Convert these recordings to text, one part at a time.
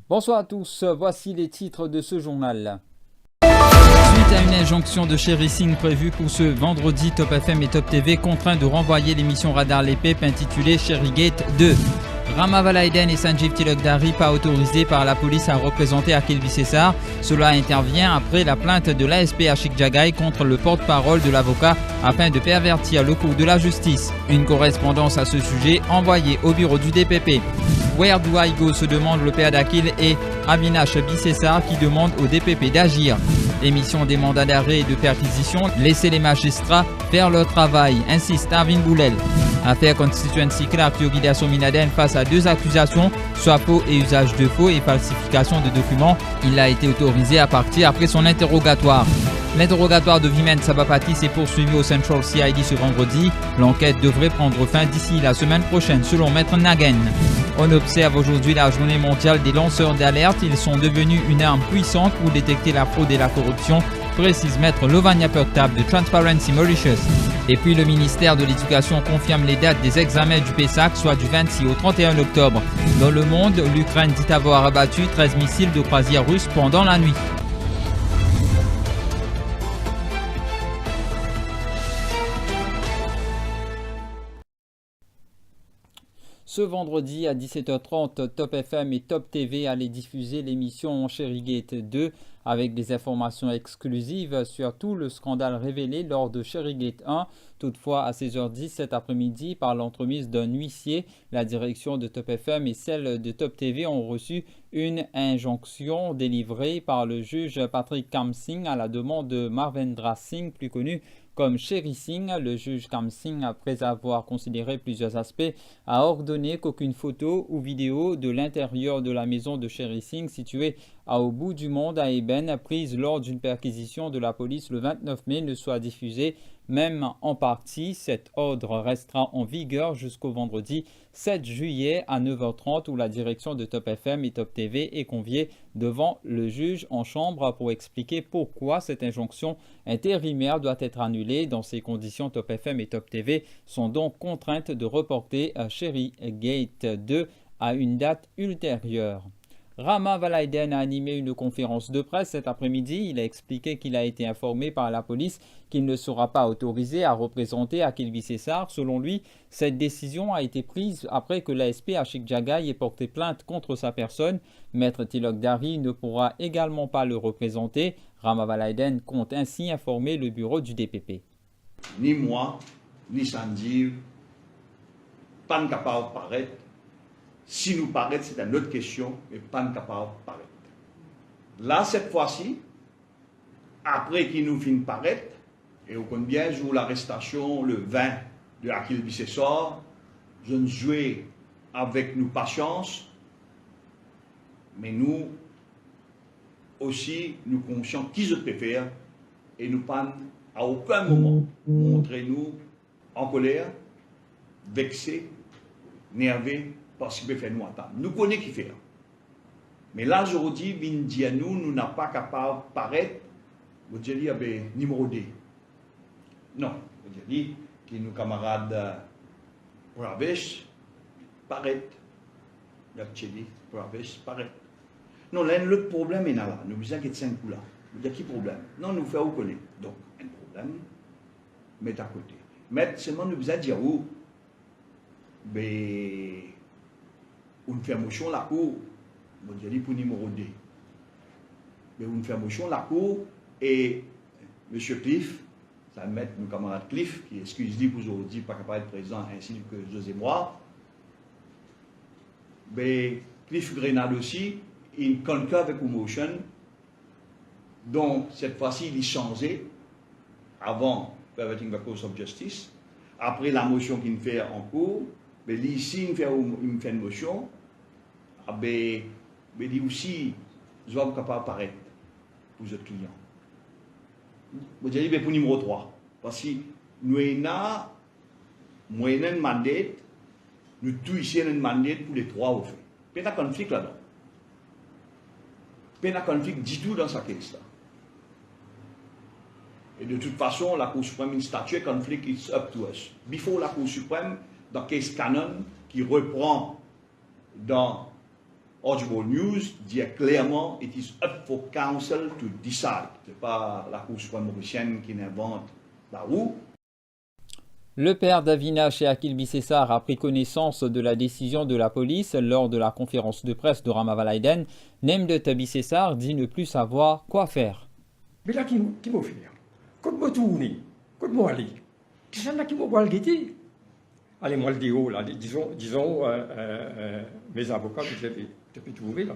Bonsoir à tous, voici les titres de ce journal. Suite à une injonction de Sherry Singh prévue pour ce vendredi, Top FM et Top TV contraints de renvoyer l'émission Radar les Pépes intitulée Sherrygate 2. Rama Valaiden et Sanjeev Tilakdari pas autorisés par la police à représenter Akhil Visesar. Cela intervient après la plainte de l'ASP Ashik Jagai contre le porte-parole de l'avocat afin de pervertir le cours de la justice. Une correspondance à ce sujet envoyée au bureau du DPP. Where do I go se demande le père d'Akhil et Avinash Visesar qui demande au DPP d'agir. Émission des mandats d'arrêt et de perquisition, laissez les magistrats faire leur travail, insiste Arvin Boulel. Affaire Constituency Clark Yogidaso Minaden face à deux accusations, soit faux et usage de faux et falsification de documents. Il a été autorisé à partir après son interrogatoire. L'interrogatoire de Vimen Sabapati s'est poursuivi au Central CID ce vendredi. L'enquête devrait prendre fin d'ici la semaine prochaine selon Maître Nagen. On observe aujourd'hui la journée mondiale des lanceurs d'alerte. Ils sont devenus une arme puissante pour détecter la fraude et la corruption, précise Maître Lovania Perktab de Transparency Mauritius. Et puis le ministère de l'Éducation confirme les dates des examens du PESAC, soit du 26 au 31 octobre. Dans le monde, l'Ukraine dit avoir abattu 13 missiles de croisière russes pendant la nuit. Ce vendredi à 17h30, Top FM et Top TV allaient diffuser l'émission Sherrygate 2 avec des informations exclusives sur tout le scandale révélé lors de Sherrygate 1. Toutefois, à 16h10 cet après-midi, par l'entremise d'un huissier, la direction de Top FM et celle de Top TV ont reçu une injonction délivrée par le juge Patrick Kamsing à la demande de Marvendra Singh, plus connu comme Sherry Singh. Le juge Kamsing, après avoir considéré plusieurs aspects, a ordonné qu'aucune photo ou vidéo de l'intérieur de la maison de Sherry Singh située au bout du monde à Eben, prise lors d'une perquisition de la police le 29 mai, ne soit diffusée, même en partie. Cet ordre restera en vigueur jusqu'au vendredi 7 juillet à 9h30 où la direction de Top FM et Top TV est conviée devant le juge en chambre pour expliquer pourquoi cette injonction intérimaire doit être annulée. Dans ces conditions, Top FM et Top TV sont donc contraintes de reporter Sherrygate 2 à une date ultérieure. Rama Valaiden a animé une conférence de presse cet après-midi. Il a expliqué qu'il a été informé par la police qu'il ne sera pas autorisé à représenter Akhil Visesar. Selon lui, cette décision a été prise après que l'ASP Ashik Jagai ait porté plainte contre sa personne. Maître Tilakdari ne pourra également pas le représenter. Rama Valaiden compte ainsi informer le bureau du DPP. Ni moi, ni Sanjeev, pas capable de paraître. Si nous paraître, c'est une autre question, mais pas capable de paraître. Là, cette fois-ci, après qu'il nous finisse paraître, et on connaît bien, jour l'arrestation le 20 de Akhil Visesar, je ne jouais avec nous patience, mais nous aussi, nous conscients qui je préfère, et nous pas à aucun moment montrer nous en colère, vexés, nerveux, parce qu'il peut faire nous attendre. Nous connaissons qui fait. Mais là, aujourd'hui, nous n'a pas capable de paraître, vous dites, numéro 2. Non, vous dites, que nos camarades Pravesh paraît. Pravesh paraît. Non, là, le problème est là. Nous disons qu'il y a 5 coups là. Vous dites, qui problème? Non, nous faisons reconnaître. Donc, un problème, mettez à côté. Mais seulement, nous disons dire où? Mais on fait motion la cour, on dit pour numéro 2. Mais on fait motion la cour et M. Cliff, ça va mettre nos camarades Cliff, qui excuse-lui pour aujourd'hui, pas capable d'être présent, ainsi que José Moi. Mais Cliff Grenade aussi, il concorde avec une motion. Donc, cette fois-ci, il est changé avant Perverting the Course of Justice. Après la motion qu'il fait en cours, mais ici, il fait une motion. Mais il aussi, je dois être capable de paraître pour les autres clients. Vous dites, pour le numéro 3. Parce que nous avons un mandat, nous tous ici un mandat pour les 3 au fait. Il y a un conflit là-dedans. Il y a un conflit du tout dans sa caisse là. Et de toute façon, la Cour suprême, une statue, conflit, it's up to us. Before la Cour suprême, dans case canon, qui reprend dans Audible News dit clairement it is up for council to decide. Ce n'est pas la Cour suprême mauricienne qui invente la roue. Le père d'Avina chez Akil Bissessar a pris connaissance de la décision de la police lors de la conférence de presse de Rama Valaiden. Nemdet Bissessar dit ne plus savoir quoi faire. Mais là, qui m'a fait? Quand je tourne, quand je aller, qui c'est là qui m'a le guetter? Allez, moi le déo, là, disons mes avocats, je peux trouver là.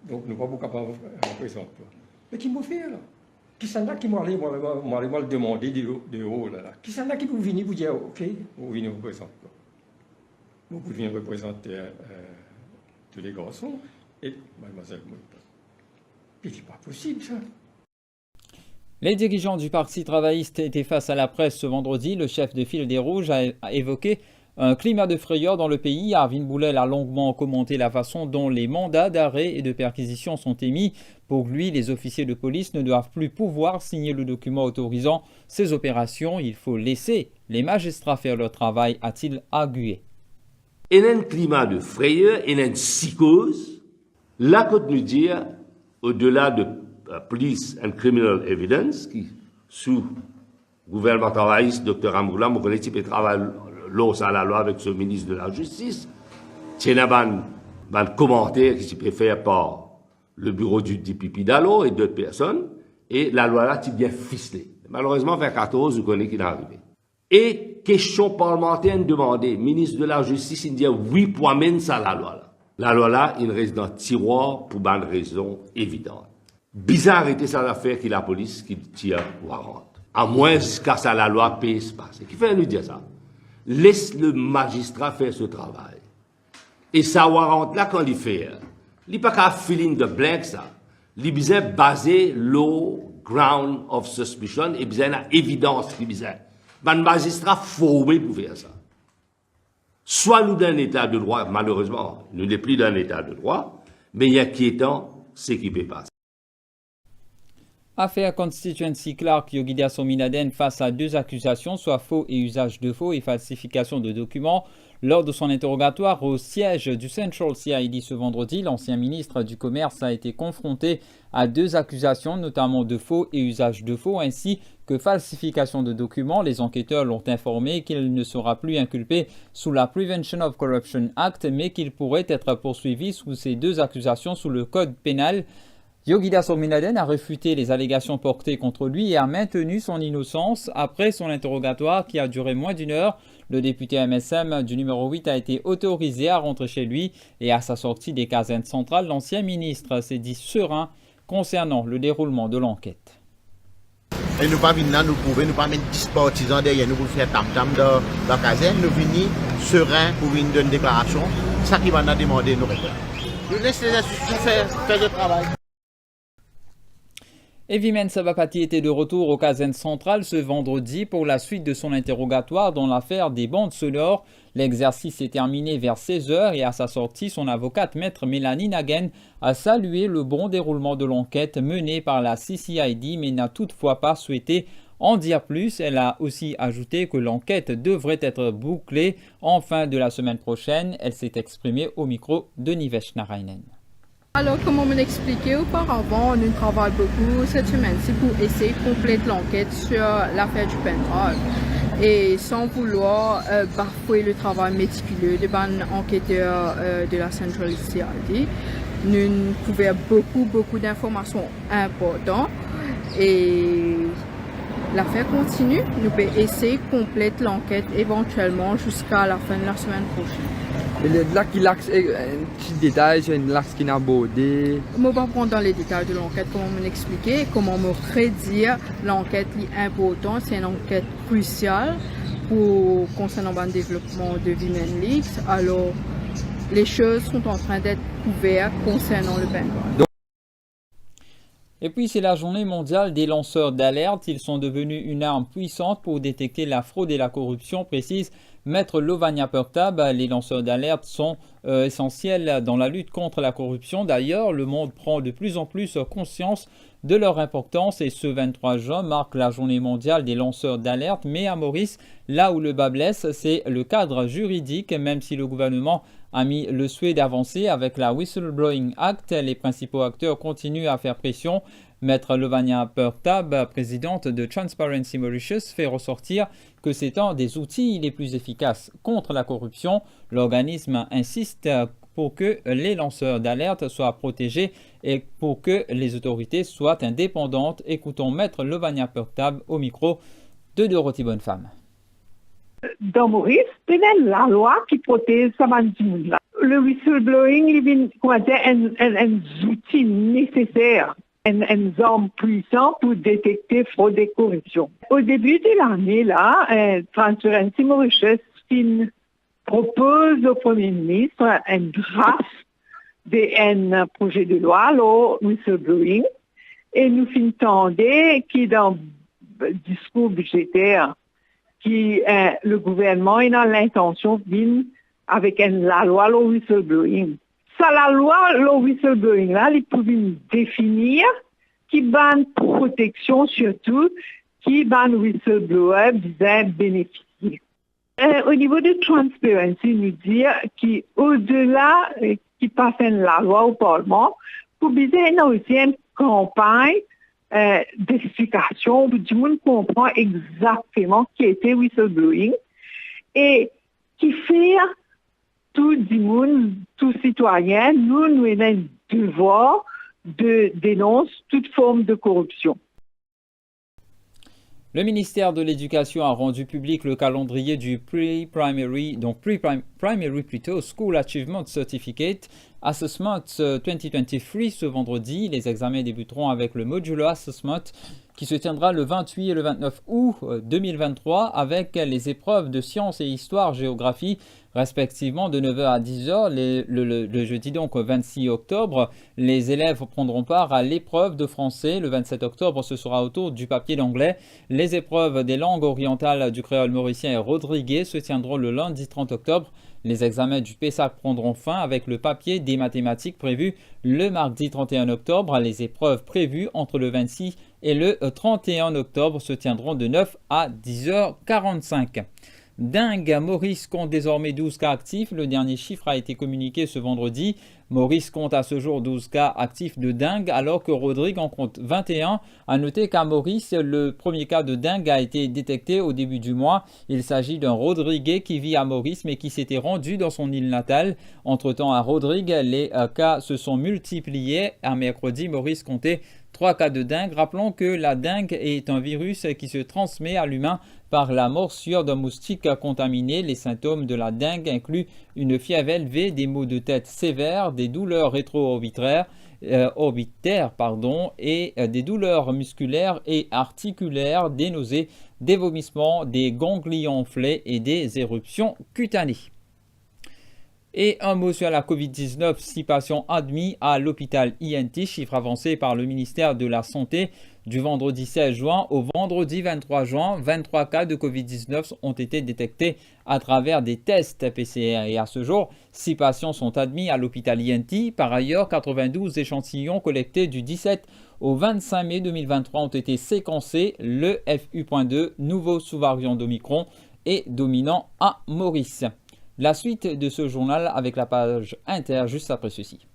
Donc, nous ne sommes pas capables de représenter. Mais qui m'a fait là? Qui c'est là qui m'a allé le demander de haut là? Qui c'est là qui vous venez vous dire, ok, vous venez représenter. Vous venez représenter tous les garçons et mademoiselle Moïta. Mais c'est pas possible ça. Les dirigeants du Parti travailliste étaient face à la presse ce vendredi. Le chef de file des Rouges a évoqué un climat de frayeur dans le pays. Arvin Boulel a longuement commenté la façon dont les mandats d'arrêt et de perquisition sont émis. Pour lui, les officiers de police ne doivent plus pouvoir signer le document autorisant ces opérations. Il faut laisser les magistrats faire leur travail, a-t-il argué. Il y a un climat de frayeur, il y a une psychose. Là, quand nous dire, au-delà de Police and Criminal Evidence, qui, sous gouvernement travailliste, Dr. Amoula, mon collègue qui travaille l'os à la loi avec ce ministre de la Justice, il y a un commentaire qui peut faire par le bureau du DPP d'Allo et d'autres personnes, et la loi là, est bien ficelée. Malheureusement, vers 14, vous connaissez qui est arrivé. Et question parlementaire demandée, ministre de la Justice, il dit oui, pour amener ça la loi là. La loi là, il reste dans le tiroir pour une raison évidente. Bizarre était ça l'affaire qui la police qui tire warrant. À moins qu'à ça la loi passe pas. Qui fait nous dire ça? Laisse le magistrat faire ce travail. Et ça warrant là quand il fait, il n'est pas qu'un feeling de blank ça. Il besoin baser low ground of suspicion et besoin la évidence qui besoin. Un magistrat formé pour faire ça. Soit nous d'un état de droit, malheureusement, nous n'est plus d'un état de droit, mais il y a inquiétant, c'est qui peut passer. Affaire Constituency Clark, Yogidia Sominaden face à deux accusations, soit faux et usage de faux et falsification de documents. Lors de son interrogatoire au siège du Central CID ce vendredi, l'ancien ministre du Commerce a été confronté à deux accusations, notamment de faux et usage de faux, ainsi que falsification de documents. Les enquêteurs l'ont informé qu'il ne sera plus inculpé sous la Prevention of Corruption Act, mais qu'il pourrait être poursuivi sous ces deux accusations sous le code pénal. Yogidia Sominaden a refuté les allégations portées contre lui et a maintenu son innocence après son interrogatoire qui a duré moins d'une heure. Le député MSM du numéro 8 a été autorisé à rentrer chez lui et à sa sortie des casernes centrales, l'ancien ministre s'est dit serein concernant le déroulement de l'enquête. Et nous pas venir là, nous pas mettre 10 partisans derrière nous pour faire tam-tam dans la caserne. Nous venir serein pour venir donner une déclaration. C'est ça qui va nous demander nos réponses. Nous laissons les institutions faire le travail. Evimen Sabapati était de retour au caserne centrale ce vendredi pour la suite de son interrogatoire dans l'affaire des bandes sonores. L'exercice s'est terminé vers 16h et à sa sortie, son avocate maître Mélanie Naguen a salué le bon déroulement de l'enquête menée par la CCID mais n'a toutefois pas souhaité en dire plus. Elle a aussi ajouté que l'enquête devrait être bouclée en fin de la semaine prochaine. Elle s'est exprimée au micro de Nivesh Narainen. Alors, comme on m'a expliqué auparavant, nous travaillons beaucoup cette semaine-ci pour essayer de compléter l'enquête sur l'affaire du Penthouse. Et sans vouloir bafouer le travail méticuleux des enquêteurs de la Central CID, nous couvrons beaucoup d'informations importantes. Et l'affaire continue. Nous pouvons essayer de compléter l'enquête éventuellement jusqu'à la fin de la semaine prochaine. Il y a là qui l'axe un petit détail sur une l'axe qui n'a abordé. Je ne vais pas prendre dans les détails de l'enquête, comment m'expliquer, comment me prédire. L'enquête est importante, c'est une enquête cruciale concernant le développement de Women Leaks. Alors, les choses sont en train d'être couvertes concernant le Penthouse. Et puis c'est la journée mondiale des lanceurs d'alerte. Ils sont devenus une arme puissante pour détecter la fraude et la corruption, précise Maître Lovania Pertab. Les lanceurs d'alerte sont essentiels dans la lutte contre la corruption. D'ailleurs, le monde prend de plus en plus conscience de leur importance et ce 23 juin marque la journée mondiale des lanceurs d'alerte. Mais à Maurice, là où le bas blesse, c'est le cadre juridique. Même si le gouvernement a mis le souhait d'avancer avec la Whistleblowing Act. Les principaux acteurs continuent à faire pression. Maître Levania Pertab, présidente de Transparency Mauritius, fait ressortir que c'est un des outils les plus efficaces contre la corruption. L'organisme insiste pour que les lanceurs d'alerte soient protégés et pour que les autorités soient indépendantes. Écoutons Maître Levania Pertab au micro de Dorothy Bonnefemme. Dans Maurice, c'est la loi qui protège ça là. Le whistleblowing, il est un outil nécessaire, un arme puissant pour détecter fraude et corruption. Au début de l'année, là, Transparency Mauritius propose au Premier ministre un draft d'un projet de loi, le whistleblowing, et nous entendons qui dans le discours budgétaire, qui le gouvernement a l'intention de venir avec la loi le whistleblowing. Ça, la loi le whistleblowing, là, il peut définir qui ban protection surtout, qui ban whistleblower vient bénéficier. Au niveau de transparency, nous dire qu'au-delà qui passe la loi au Parlement, pour bien aussi une campagne d'explication où tout le monde comprend exactement qui était whistleblowing et qui fait tout le monde, tout citoyen, nous avons un devoir de dénoncer toute forme de corruption. Le ministère de l'Éducation a rendu public le calendrier du Pre-Primary School Achievement Certificate Assessment 2023 ce vendredi. Les examens débuteront avec le Modular Assessment qui se tiendra le 28 et le 29 août 2023 avec les épreuves de sciences et histoire-géographie respectivement de 9h à 10h. Le jeudi donc 26 octobre, les élèves prendront part à l'épreuve de français. Le 27 octobre, ce sera au tour du papier d'anglais. Les épreuves des langues orientales du créole mauricien et rodriguais se tiendront le lundi 30 octobre. Les examens du PESAC prendront fin avec le papier des mathématiques prévu le mardi 31 octobre. Les épreuves prévues entre le 26 et le 31 octobre se tiendront de 9 à 10h45. Dingue, Maurice compte désormais 12 cas actifs. Le dernier chiffre a été communiqué ce vendredi. Maurice compte à ce jour 12 cas actifs de dengue alors que Rodrigue en compte 21. A noter qu'à Maurice, le premier cas de dengue a été détecté au début du mois. Il s'agit d'un Rodriguais qui vit à Maurice mais qui s'était rendu dans son île natale. Entre-temps à Rodrigue, les cas se sont multipliés. À mercredi, Maurice comptait 3 cas de dengue. Rappelons que la dengue est un virus qui se transmet à l'humain par la morsure d'un moustique contaminé. Les symptômes de la dengue incluent une fièvre élevée, des maux de tête sévères, des douleurs rétro-orbitaires et des douleurs musculaires et articulaires, des nausées, des vomissements, des ganglions enflés et des éruptions cutanées. Et un mot sur la COVID-19, 6 patients admis à l'hôpital INT, chiffre avancé par le ministère de la Santé du vendredi 16 juin au vendredi 23 juin. 23 cas de COVID-19 ont été détectés à travers des tests PCR et à ce jour, 6 patients sont admis à l'hôpital INT. Par ailleurs, 92 échantillons collectés du 17 au 25 mai 2023 ont été séquencés. Le FU.2, nouveau sous-variant d'Omicron, est dominant à Maurice. La suite de ce journal avec la page Inter juste après ceci.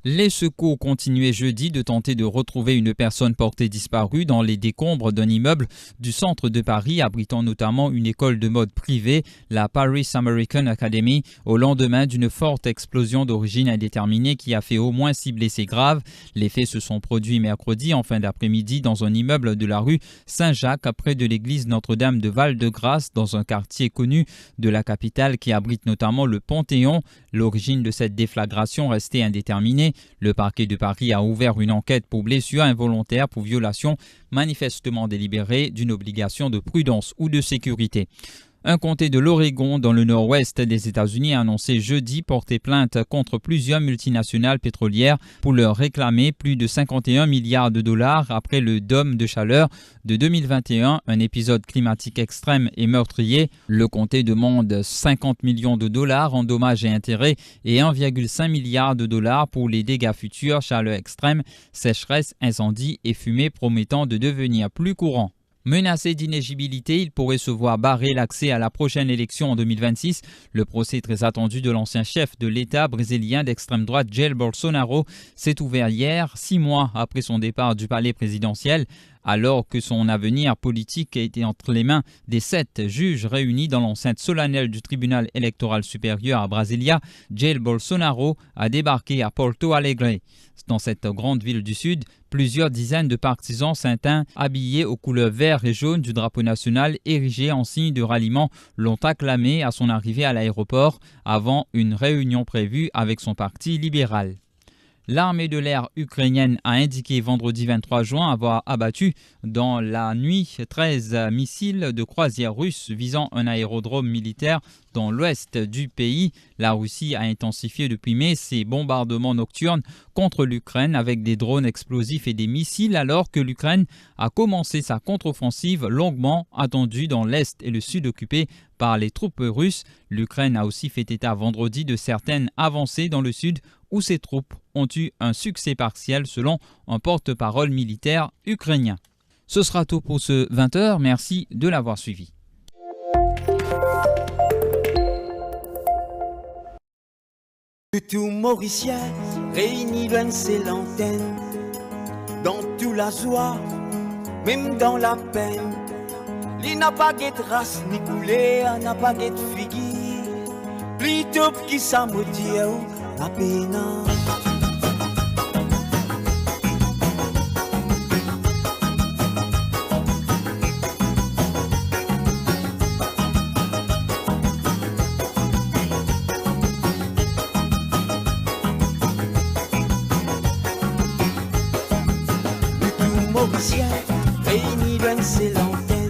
Les secours continuaient jeudi de tenter de retrouver une personne portée disparue dans les décombres d'un immeuble du centre de Paris, abritant notamment une école de mode privée, la Paris American Academy, au lendemain d'une forte explosion d'origine indéterminée qui a fait au moins 6 blessés graves. Les faits se sont produits mercredi en fin d'après-midi dans un immeuble de la rue Saint-Jacques, près de l'église Notre-Dame de Val-de-Grâce, dans un quartier connu de la capitale qui abrite notamment le Panthéon. L'origine de cette déflagration restée indéterminée. Le parquet de Paris a ouvert une enquête pour blessure involontaire pour violation manifestement délibérée d'une obligation de prudence ou de sécurité. Un comté de l'Oregon, dans le nord-ouest des États-Unis, a annoncé jeudi porter plainte contre plusieurs multinationales pétrolières pour leur réclamer plus de 51 milliards de dollars après le dôme de chaleur de 2021, un épisode climatique extrême et meurtrier. Le comté demande 50 millions de dollars en dommages et intérêts et 1,5 milliard de dollars pour les dégâts futurs, chaleur extrême, sécheresse, incendie et fumée promettant de devenir plus courants. Menacé d'inéligibilité, il pourrait se voir barrer l'accès à la prochaine élection en 2026. Le procès très attendu de l'ancien chef de l'État brésilien d'extrême droite Jair Bolsonaro s'est ouvert hier, 6 mois après son départ du palais présidentiel. Alors que son avenir politique était entre les mains des 7 juges réunis dans l'enceinte solennelle du tribunal électoral supérieur à Brasilia, Jair Bolsonaro a débarqué à Porto Alegre. Dans cette grande ville du Sud, plusieurs dizaines de partisans saintins habillés aux couleurs vert et jaune du drapeau national érigé en signe de ralliement l'ont acclamé à son arrivée à l'aéroport avant une réunion prévue avec son parti libéral. L'armée de l'air ukrainienne a indiqué vendredi 23 juin avoir abattu dans la nuit 13 missiles de croisière russes visant un aérodrome militaire dans l'ouest du pays. La Russie a intensifié depuis mai ses bombardements nocturnes contre l'Ukraine avec des drones explosifs et des missiles alors que l'Ukraine a commencé sa contre-offensive longuement attendue dans l'est et le sud occupés par les troupes russes. L'Ukraine a aussi fait état vendredi de certaines avancées dans le sud où ses troupes ont eu un succès partiel selon un porte-parole militaire ukrainien. Ce sera tout pour ce 20h. Merci de l'avoir suivi. Tout Mauricien réuni dans ses lanternes, dans toute la joie, même dans la peine. Il n'a pas de race ni couleur, n'a pas de figure, plutôt qui ça me dit à peine. Mauricien réuni dans ses lanternes,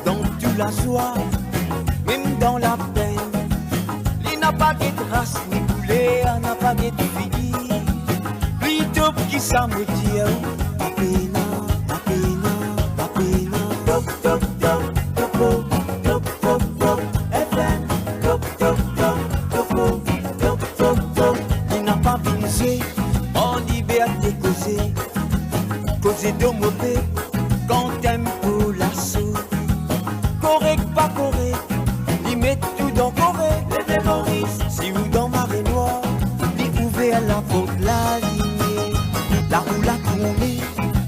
dans toute la joie, même dans la peine. Il n'a pas de race ni couleur, n'a pas de figure, plutôt qui ça me dit à peine, à peine, à peine. Top, top, top, topo, top, top, top, FM, top, top, top, topo, top, top, top. Il n'a pas visé en liberté causée. Causer de mauvais quand t'aimes pour l'assaut. Correct, pas correct, il met tout dans correct. Les mémoristes, si ou dans marée noire, il ouvert la porte, la lignée. La roue l'a tourné,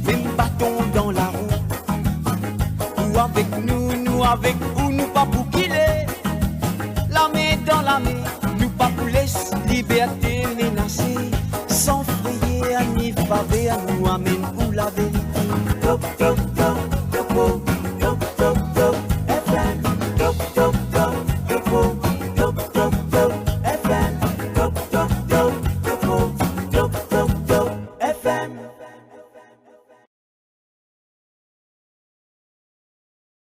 même bâton dans la roue. Ou avec nous avec ou nous pas pour qu'il est. La main dans la main, nous pas pour laisser liberté menacée. Sans frayer, ni pavé, à nous amène pour la vérité. Top, top, top, topo, top, top, top, FM, top, top, top, topo, top, top, top, FM, top, top, top, topo, top, top, top, FM.